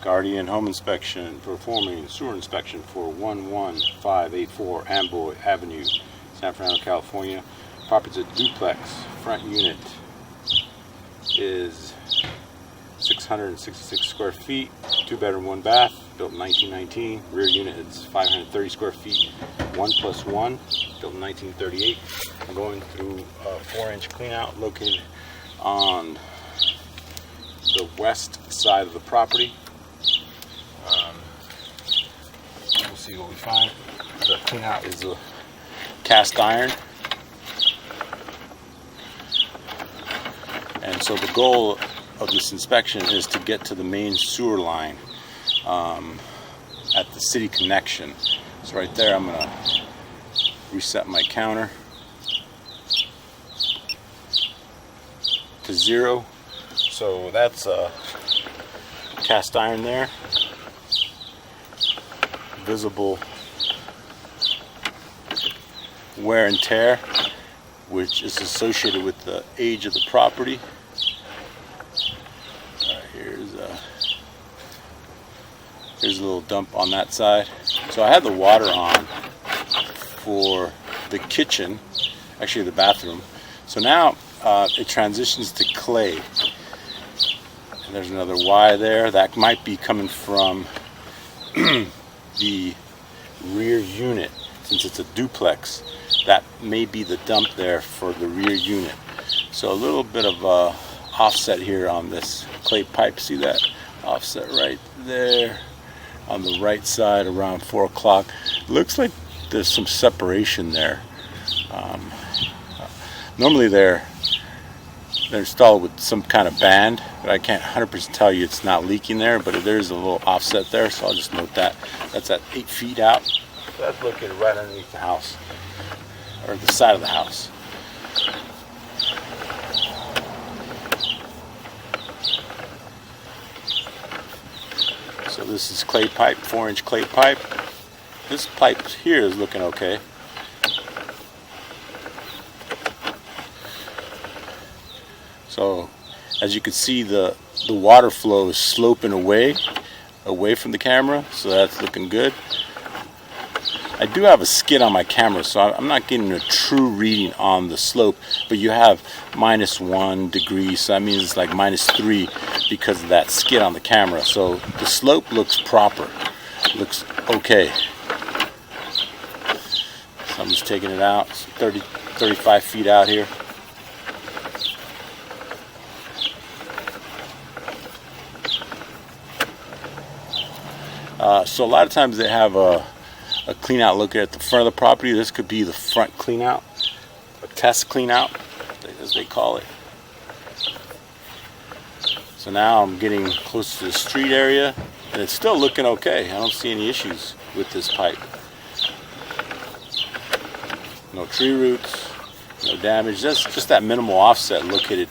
Guardian Home Inspection performing sewer inspection for 11584 Amboy Avenue, San Fernando, California. Property's a duplex. Front unit is 666 square feet, 2-bedroom, 1-bath, built in 1919. Rear unit is 530 square feet, 1+1, built in 1938. I'm going through a 4-inch cleanout located on the west side of the property. We'll see what we find. The cleanout is a cast iron. And so the goal of this inspection is to get to the main sewer line at the city connection. So right there I'm going to reset my counter to 0. So that's cast iron there. Visible wear and tear, which is associated with the age of the property. Here's a little dump on that side. So I had the water on for the kitchen, actually the bathroom. So now it transitions to clay. And there's another Y there. That might be coming from the rear unit. Since it's a duplex, that may be the dump there for the rear unit. So a little bit of offset here on this clay pipe. See that offset right there on the right side around 4 o'clock. Looks like there's some separation there. Normally they're installed with some kind of band, but I can't 100% tell you it's not leaking there, but there's a little offset there, so I'll just note that. That's at 8 feet out. That's located right underneath the house, or the side of the house. So this is clay pipe, 4-inch clay pipe. This pipe here is looking okay. So as you can see, the water flow is sloping away from the camera, so that's looking good. I do have a skid on my camera, so I'm not getting a true reading on the slope, but you have -1 degree, so that means it's like -3 because of that skid on the camera. So the slope looks proper, looks okay. So I'm just taking it out. It's 35 feet out here. So a lot of times they have a clean out located at the front of the property. This could be the front clean out, a test clean out as they call it. So now I'm getting close to the street area and it's still looking okay. I don't see any issues with this pipe. No tree roots, no damage. That's just that minimal offset located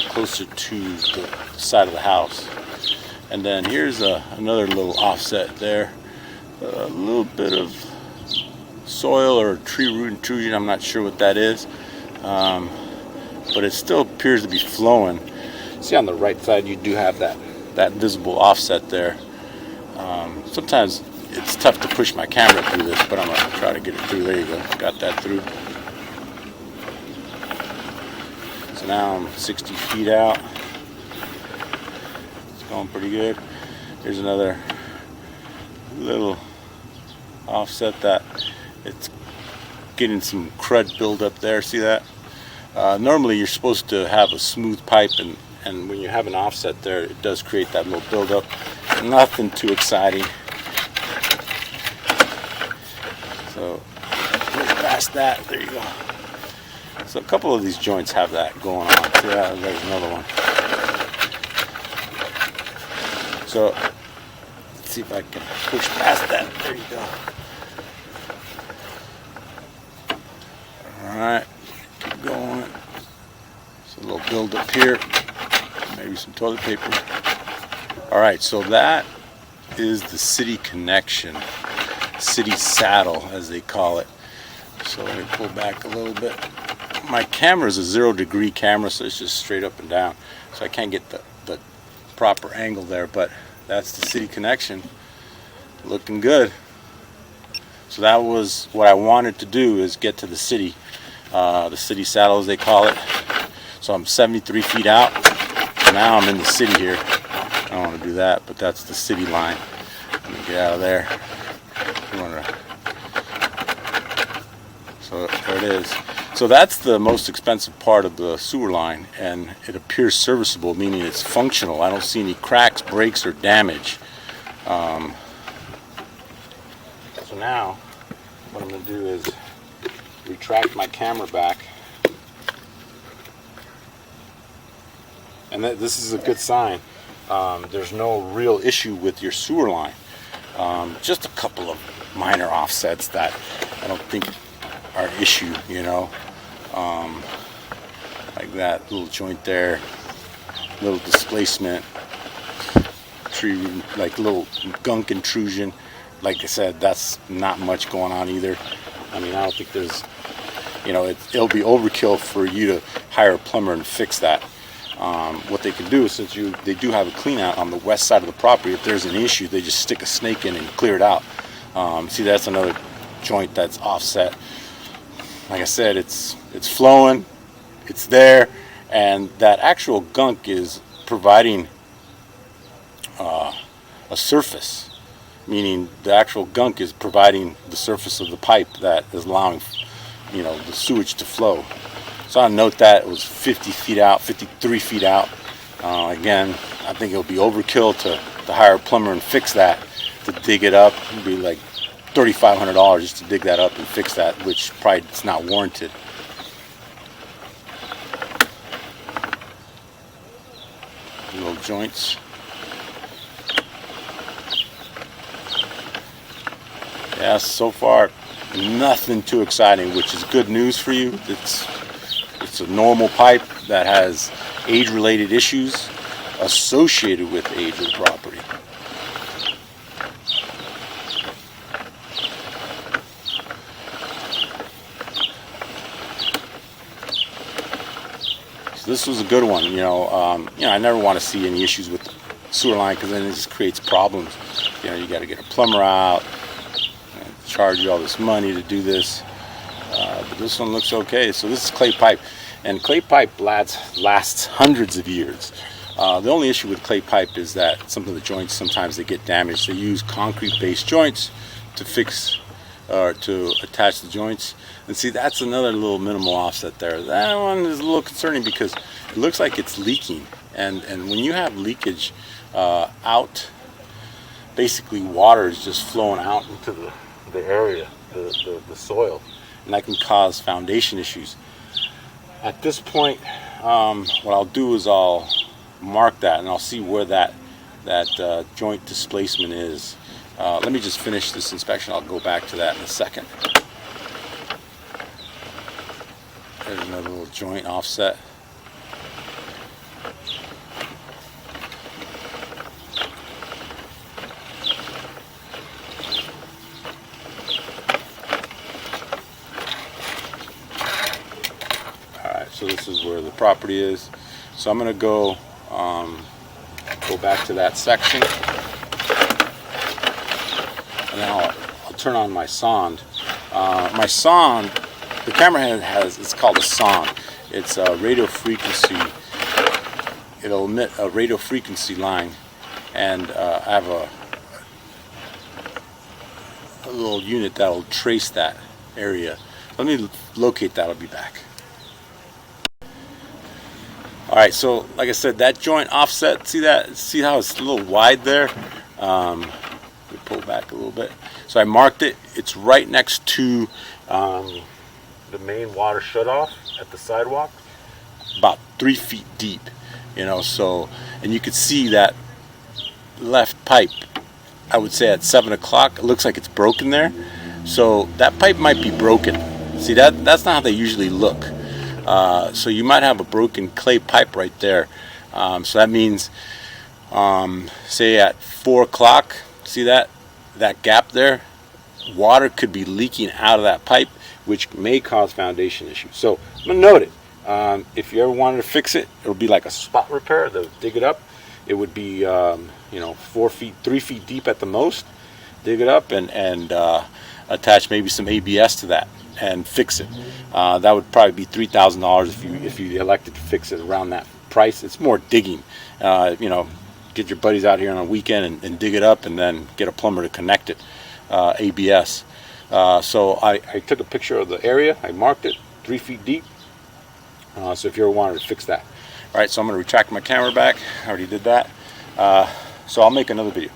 closer to the side of the house. And then here's another little offset there. A little bit of soil or tree root intrusion, I'm not sure what that is, but it still appears to be flowing. See, on the right side you do have that visible offset there. Sometimes it's tough to push my camera through this, but I'm going to try to get it through. There you go, got that through. So now I'm 60 feet out. It's going pretty good. Here's another little offset that it's getting some crud buildup there. See that? Normally you're supposed to have a smooth pipe, and when you have an offset there, it does create that little buildup. Nothing too exciting. So past that, there you go. So a couple of these joints have that going on. See that? There's another one. So let's see if I can push past that. There you go. Alright, keep going. There's a little build up here. Maybe some toilet paper. Alright, so that is the city connection. City saddle, as they call it. So let me pull back a little bit. My camera is a 0 degree camera, so it's just straight up and down. So I can't get the proper angle there, but that's the city connection, looking good. So that was what I wanted to do, is get to the city saddle as they call it. So I'm 73 feet out. So now I'm in the city here. I don't want to do that, but that's the city line. Let me get out of there. So there it is. So that's the most expensive part of the sewer line, and it appears serviceable, meaning it's functional. I don't see any cracks, breaks, or damage. So now what I'm going to do is retract my camera back, and this is a good sign. There's no real issue with your sewer line. Just a couple of minor offsets that I don't think are an issue, you know. Like that little joint there, little displacement, tree, like little gunk intrusion. Like I said, that's not much going on either. I mean, I don't think there's, you know, it'll be overkill for you to hire a plumber and fix that. What they can do is, since they do have a clean out on the west side of the property, if there's an issue, they just stick a snake in and clear it out. See, that's another joint that's offset. Like I said, it's flowing, it's there, and that actual gunk is providing a surface, meaning the actual gunk is providing the surface of the pipe that is allowing, you know, the sewage to flow. So I note that it was 50 feet out, 53 feet out. Again, I think it'll be overkill to hire a plumber and fix that, to dig it up. It'd be like $3,500 just to dig that up and fix that, which probably it's not warranted. Little joints. Yeah, so far nothing too exciting, which is good news for you. It's a normal pipe that has age-related issues associated with the age of the property. So this was a good one. You know, I never want to see any issues with the sewer line, because then it just creates problems. You know, you got to get a plumber out, charge you all this money to do this. But this one looks okay. So this is clay pipe, and clay pipe lasts hundreds of years. The only issue with clay pipe is that some of the joints, sometimes they get damaged. They use concrete-based joints to fix or to attach the joints. And see, that's another little minimal offset there. That one is a little concerning because it looks like it's leaking. And when you have leakage out, basically water is just flowing out into the area, the soil, and that can cause foundation issues. At this point, what I'll do is I'll mark that, and I'll see where that joint displacement is. Let me just finish this inspection. I'll go back to that in a second. There's another little joint offset. Alright, so this is where the property is. So I'm going to go back to that section. And then I'll turn on my sonde. My sonde, the camera has, it's called a sonde. It's a radio frequency. It'll emit a radio frequency line, and I have a little unit that will trace that area. Let me locate that. I'll be back. Alright, so like I said, that joint offset, see that? See how it's a little wide there? Let me pull back a little bit. So I marked it. It's right next to the main water shutoff at the sidewalk, about 3 feet deep. You know, so, and you could see that left pipe, I would say at 7 o'clock, it looks like it's broken there. So that pipe might be broken. See, that's not how they usually look. So you might have a broken clay pipe right there. So that means, say at 4 o'clock, see that gap there? Water could be leaking out of that pipe, which may cause foundation issues. So I'm going to note it. If you ever wanted to fix it, it'll be like a spot repair. They'll dig it up it would be 3 feet deep at the most. Dig it up and attach maybe some ABS to that and fix it. That would probably be $3,000 if you elected to fix it around that price. It's more digging. Get your buddies out here on a weekend and dig it up, and then get a plumber to connect it. ABS. So I took a picture of the area. I marked it 3 feet deep. So if you ever wanted to fix that. All right, so I'm going to retract my camera back. I already did that. So I'll make another video.